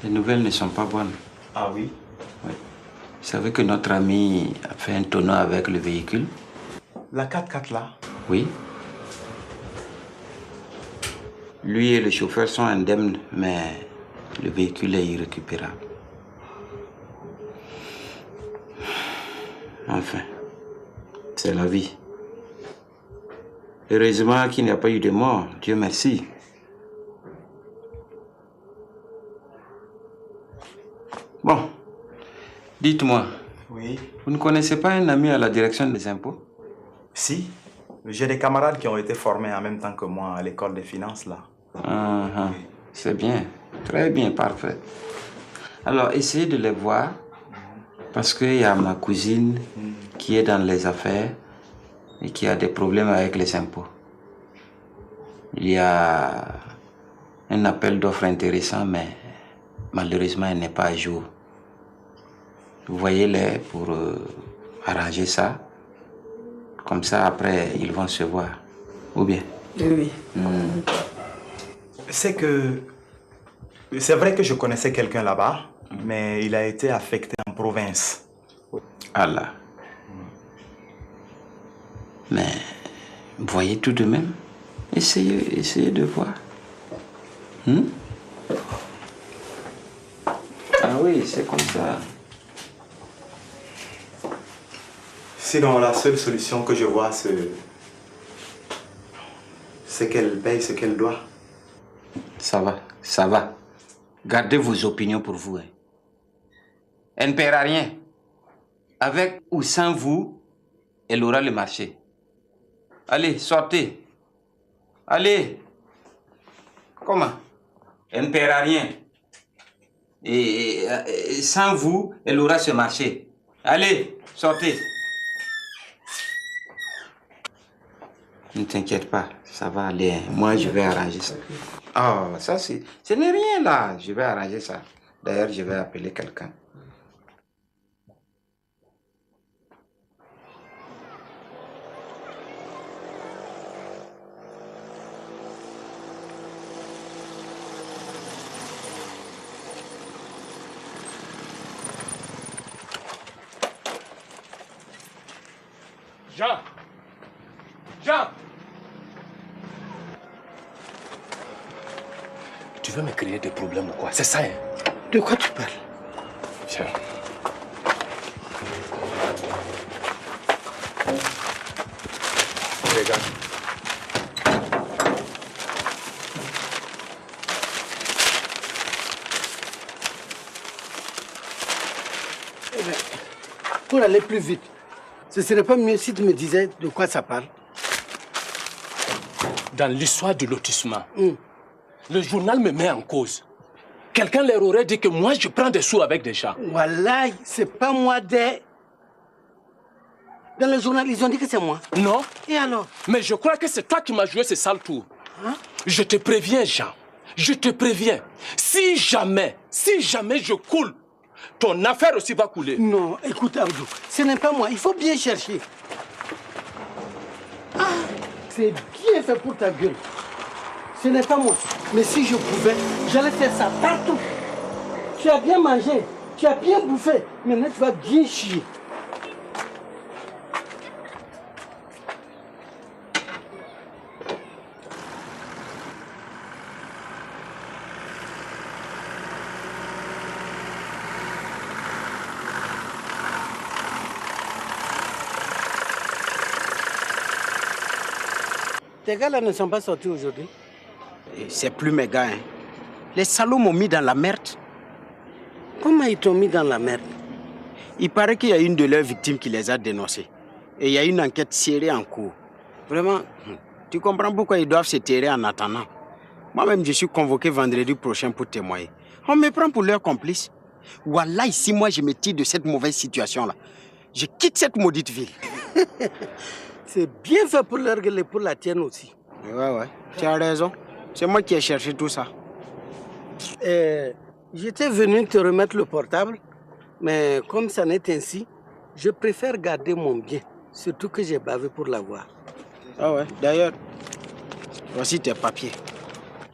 Les nouvelles ne sont pas bonnes. Ah oui? Oui. Vous savez que notre ami a fait un tonneau avec le véhicule? La 4x4 là? Oui. Lui et le chauffeur sont indemnes, mais le véhicule est irrécupérable. Enfin, c'est la vie. Heureusement qu'il n'y a pas eu de mort, Dieu merci. Bon, dites-moi, Oui. vous ne connaissez pas un ami à la direction des impôts? Si, j'ai des camarades qui ont été formés en même temps que moi à l'école des finances là. Oui. C'est bien, très bien, parfait. Alors, essayez de les voir, parce qu'il y a ma cousine qui est dans les affaires et qui a des problèmes avec les impôts. Il y a un appel d'offres intéressant, mais malheureusement, elle n'est pas à jour. Vous voyez-les pour arranger ça. Comme ça, après, ils vont se voir. Ou bien? Oui. C'est vrai que je connaissais quelqu'un là-bas, mais il a été affecté en province. Allah. Mais, voyez tout de même. Essayez de voir. Ah oui, c'est comme ça. Sinon, la seule solution que je vois, c'est qu'elle paye ce qu'elle doit. Ça va. Gardez vos opinions pour vous. Hein. Elle ne paiera rien. Avec ou sans vous, elle aura le marché. Allez, sortez. Allez. Comment? Elle ne paiera rien. Et sans vous, elle aura ce marché. Allez, sortez. Ne t'inquiète pas, ça va aller. Moi, je vais arranger ça. Ah, ça, ce n'est rien là. Je vais arranger ça. D'ailleurs, je vais appeler quelqu'un. Jean! Tu veux me créer des problèmes ou quoi? C'est ça, hein? De quoi tu parles? Tiens. Regarde. Pour aller plus vite, ce serait pas mieux si tu me disais de quoi ça parle? Dans l'histoire du lotissement, le journal me met en cause. Quelqu'un leur aurait dit que moi, je prends des sous avec des gens. Voilà, c'est pas moi des... Dans le journal, ils ont dit que c'est moi. Non. Et alors? Mais je crois que c'est toi qui m'as joué ce sale tour. Hein? Je te préviens, Jean. Je te préviens. Si jamais je coule, ton affaire aussi va couler. Non, écoute Abdou, ce n'est pas moi, il faut bien chercher. Ah, c'est bien fait pour ta gueule. Ce n'est pas moi. Mais si je pouvais, j'allais faire ça partout. Tu as bien mangé, tu as bien bouffé. Maintenant, tu vas bien chier. Tes gars là ne sont pas sortis aujourd'hui? C'est plus mes gars. Hein. Les salauds m'ont mis dans la merde. Comment ils t'ont mis dans la merde? Il paraît qu'il y a une de leurs victimes qui les a dénoncés. Et il y a une enquête serrée en cours. Vraiment, tu comprends pourquoi ils doivent se terrer en attendant. Moi-même, je suis convoqué vendredi prochain pour témoigner. On me prend pour leur complice. Wallah, ici, moi, je me tire de cette mauvaise situation-là. Je quitte cette maudite ville. C'est bien fait pour leur gueule et pour la tienne aussi. Ouais, tu as raison. C'est moi qui ai cherché tout ça. J'étais venu te remettre le portable, mais comme ça n'est ainsi, je préfère garder mon bien, surtout que j'ai bavé pour l'avoir. Ah ouais, d'ailleurs, voici tes papiers.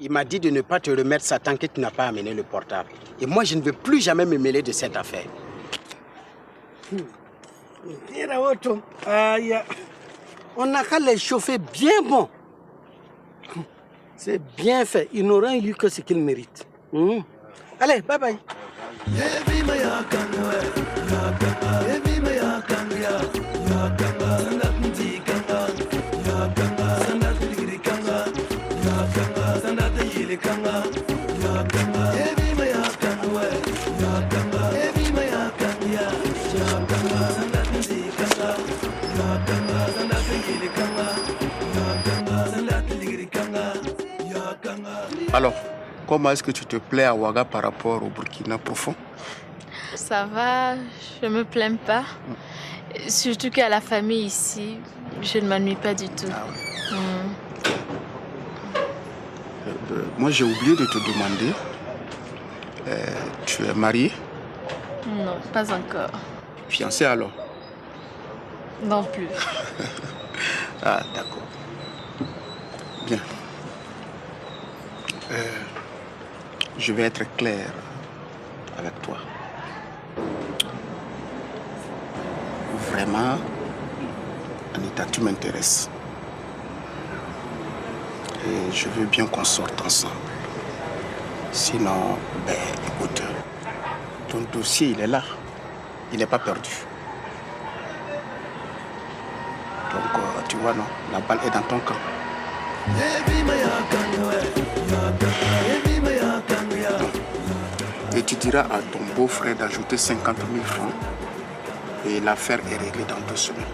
Il m'a dit de ne pas te remettre ça tant que tu n'as pas amené le portable. Et moi, je ne veux plus jamais me mêler de cette affaire. On n'a qu'à les chauffer bien bon. C'est bien fait. Ils n'auront eu que ce qu'ils méritent. Allez, bye bye. Alors, comment est-ce que tu te plais à Ouaga par rapport au Burkina profond? Ça va, je me plains pas. Surtout qu'à la famille ici, je ne m'ennuie pas du tout. Ah ouais. Moi, j'ai oublié de te demander, tu es mariée? Non, pas encore. Fiancée alors? Non plus. Ah, d'accord. Bien. Je vais être clair avec toi. Vraiment, Anita, tu m'intéresses. Et je veux bien qu'on sorte ensemble. Sinon, écoute, ton dossier, il est là. Il n'est pas perdu. Donc, tu vois, non, la balle est dans ton camp. Et tu diras à ton beau-frère d'ajouter 50 000 francs et l'affaire est réglée dans 2 semaines.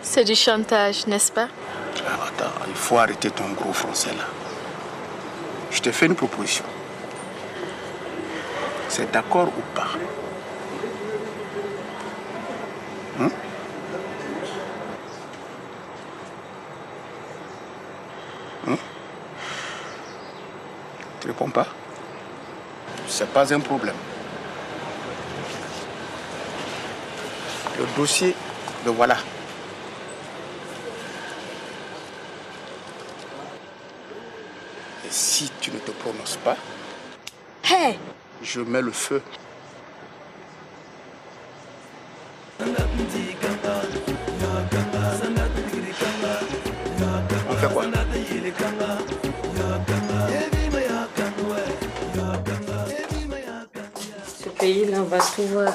C'est du chantage, n'est-ce pas? Ah, attends, il faut arrêter ton gros français là. Je te fais une proposition. C'est d'accord ou pas? Tu ne réponds pas? C'est pas un problème. Le dossier, le voilà. Et si tu ne te prononces pas, Hey! je mets le feu. On fait quoi? Ce pays-là, on va tout voir.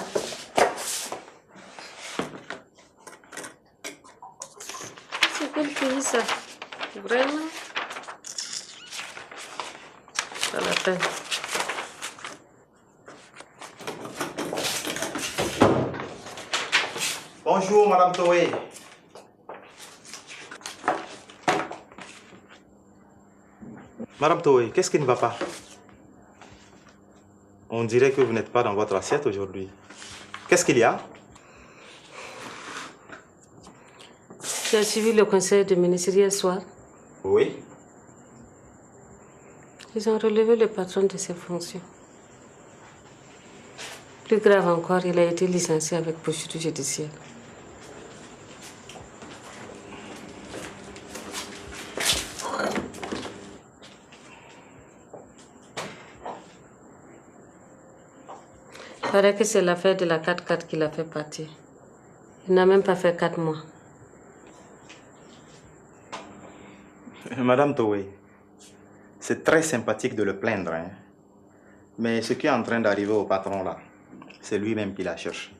C'est quel pays ça? Vraiment? Pas la peine. Bonjour, Madame Toé. Madame Toé, qu'est-ce qui ne va pas? On dirait que vous n'êtes pas dans votre assiette aujourd'hui. Qu'est-ce qu'il y a? Tu as suivi le conseil de ministre hier soir? Oui. Ils ont relevé le patron de ses fonctions. Plus grave encore, il a été licencié avec poursuite judiciaire. Il paraît que c'est l'affaire de la 4x4 qui l'a fait partir. Il n'a même pas fait 4 mois. Madame Toé, c'est très sympathique de le plaindre, hein? Mais ce qui est en train d'arriver au patron là, c'est lui-même qui l'a cherché.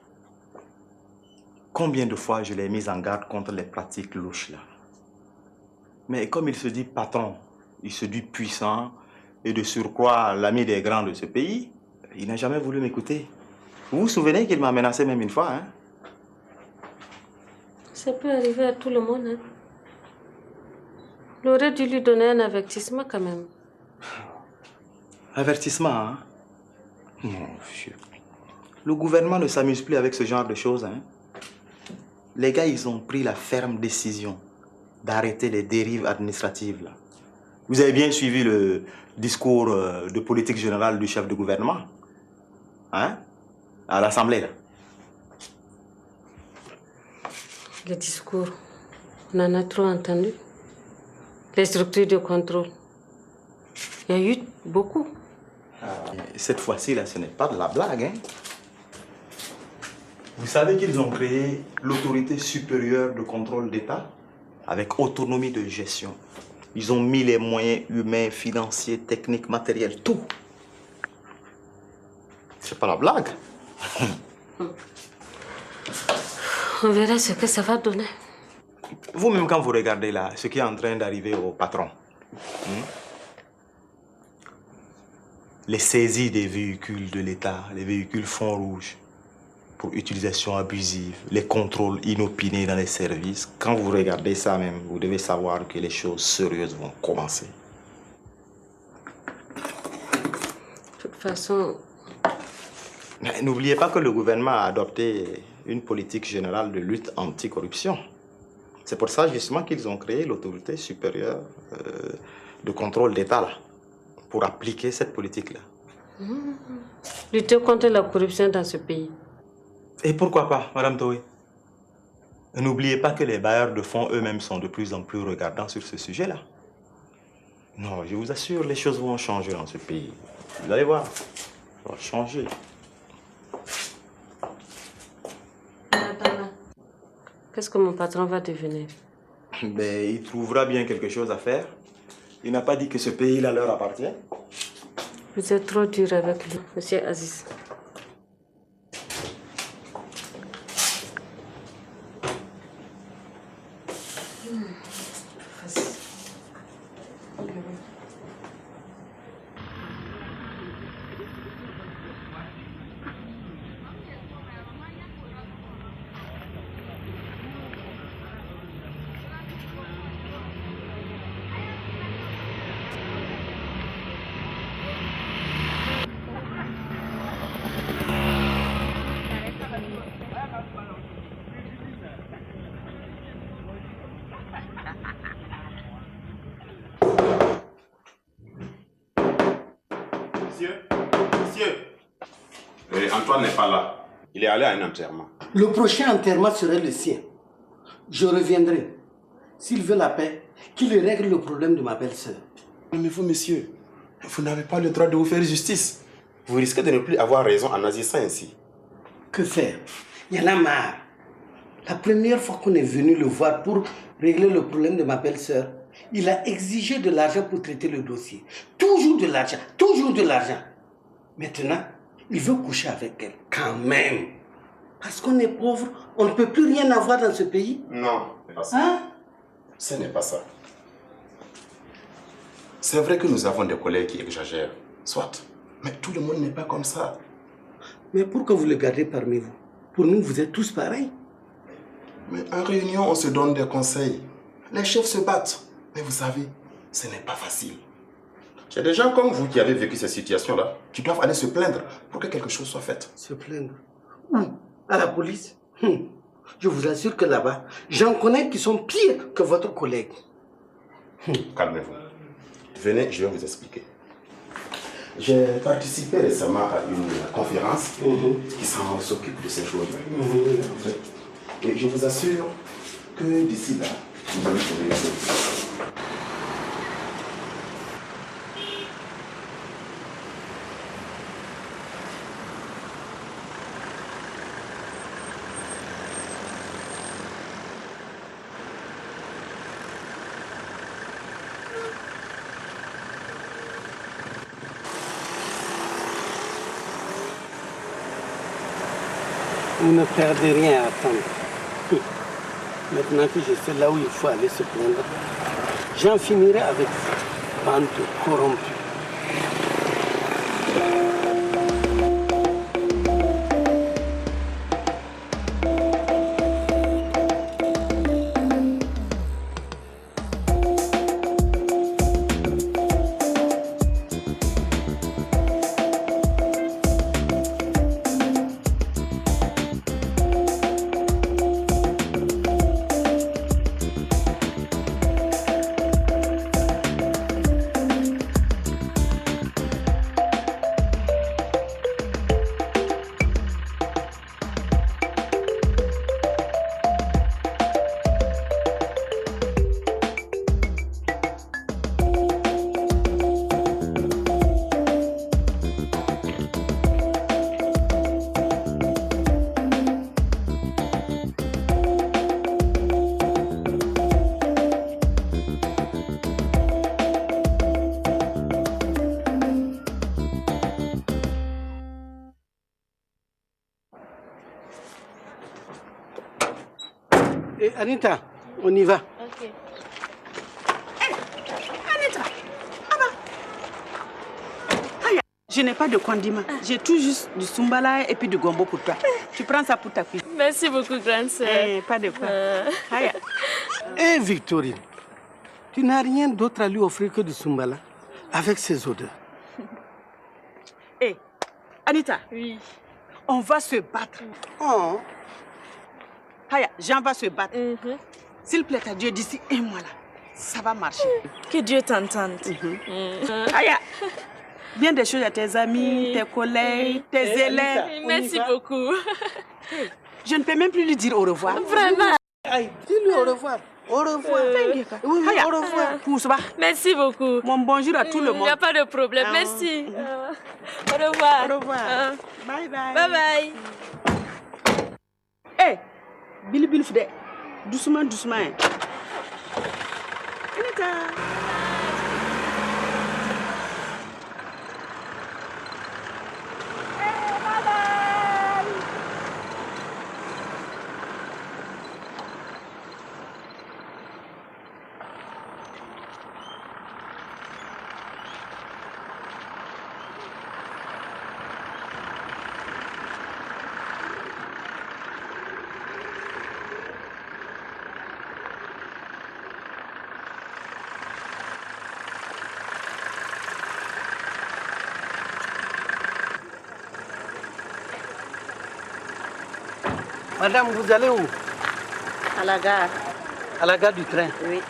Combien de fois je l'ai mis en garde contre les pratiques louches là? Mais comme il se dit patron, il se dit puissant et de surcroît l'ami des grands de ce pays, il n'a jamais voulu m'écouter. Vous vous souvenez qu'il m'a menacé même une fois, hein? Ça peut arriver à tout le monde, hein? Il aurait dû lui donner un avertissement quand même. Avertissement, hein? Mon Dieu. Le gouvernement ne s'amuse plus avec ce genre de choses, hein? Les gars, ils ont pris la ferme décision d'arrêter les dérives administratives, là. Vous avez bien suivi le discours de politique générale du chef de gouvernement, hein? À l'Assemblée, là. Le discours. On en a trop entendu. Les structures de contrôle. Il y a eu beaucoup. Cette fois-ci, là, ce n'est pas de la blague. Hein? Vous savez qu'ils ont créé l'autorité supérieure de contrôle d'État avec autonomie de gestion. Ils ont mis les moyens humains, financiers, techniques, matériels, tout. C'est pas la blague. On verra ce que ça va donner. Vous-même, quand vous regardez là, ce qui est en train d'arriver au patron, les saisies des véhicules de l'État, les véhicules fonds rouges, pour utilisation abusive, les contrôles inopinés dans les services, quand vous regardez ça même, vous devez savoir que les choses sérieuses vont commencer. De toute façon... Mais n'oubliez pas que le gouvernement a adopté une politique générale de lutte anticorruption. C'est pour ça justement qu'ils ont créé l'autorité supérieure de contrôle d'État là, pour appliquer cette politique-là. Lutter contre la corruption dans ce pays. Et pourquoi pas, Madame Toé? N'oubliez pas que les bailleurs de fonds eux-mêmes sont de plus en plus regardants sur ce sujet-là. Non, je vous assure, les choses vont changer dans ce pays. Vous allez voir, ça va changer. Qu'est-ce que mon patron va devenir? Ben, il trouvera bien quelque chose à faire. Il n'a pas dit que ce pays-là leur appartient. Vous êtes trop dur avec lui, monsieur Aziz. Antoine n'est pas là. Il est allé à un enterrement. Le prochain enterrement serait le sien. Je reviendrai. S'il veut la paix, qu'il règle le problème de ma belle-sœur. Mais vous, monsieur, vous n'avez pas le droit de vous faire justice. Vous risquez de ne plus avoir raison en agissant ainsi. Que faire? Il y en a marre. La première fois qu'on est venu le voir pour régler le problème de ma belle-sœur, il a exigé de l'argent pour traiter le dossier. Toujours de l'argent, toujours de l'argent. Maintenant, il veut coucher avec elle, quand même. Parce qu'on est pauvre, on ne peut plus rien avoir dans ce pays. Non, ce n'est pas ça. Hein? Ce n'est pas ça. C'est vrai que nous avons des collègues qui exagèrent, soit. Mais tout le monde n'est pas comme ça. Mais pourquoi vous le gardez parmi vous? Pour nous, vous êtes tous pareils. Mais en réunion, on se donne des conseils. Les chefs se battent. Mais vous savez, ce n'est pas facile. Il y a des gens comme vous qui avez vécu cette situation-là, qui doivent aller se plaindre pour que quelque chose soit fait. Se plaindre? Où? À la police? Je vous assure que là-bas, j'en connais qui sont pires que votre collègue. Calmez-vous. Venez, je vais vous expliquer. J'ai participé récemment à une conférence qui s'occupe de ces choses-là. Et je vous assure que d'ici là, vous allez trouver une solution. Vous ne perdez rien à attendre. Maintenant que je sais là où il faut aller se plaindre, j'en finirai avec vous, bande de corrompus. Et Anita, on y va. Ok. Anita, je n'ai pas de condiment. J'ai tout juste du sumbala et puis du gombo pour toi. Tu prends ça pour ta fille. Merci beaucoup, grande sœur. Pas de quoi. Aya. Eh Victorine, tu n'as rien d'autre à lui offrir que du Sumbala, avec ses odeurs. Eh, Anita. Oui. On va se battre. Oh. Aya, Jean va se battre. S'il plaît à Dieu, d'ici un mois là, ça va marcher. Que Dieu t'entende. Aya, bien des choses à tes amis, tes collègues, tes élèves. Merci beaucoup. Je ne peux même plus lui dire au revoir. Vraiment. Dis-lui au revoir. Au revoir. Oui, Aya, au revoir. Pousse-va. Merci beaucoup. Mon bonjour à tout le Il n'y monde. a pas de problème. Merci. Au revoir. Au revoir. Bye bye. Bye bye. Eh, Billy Billy Foudet, doucement, doucement. Hein. Anita. Madame, vous allez où? À la gare. À la gare du train. Oui.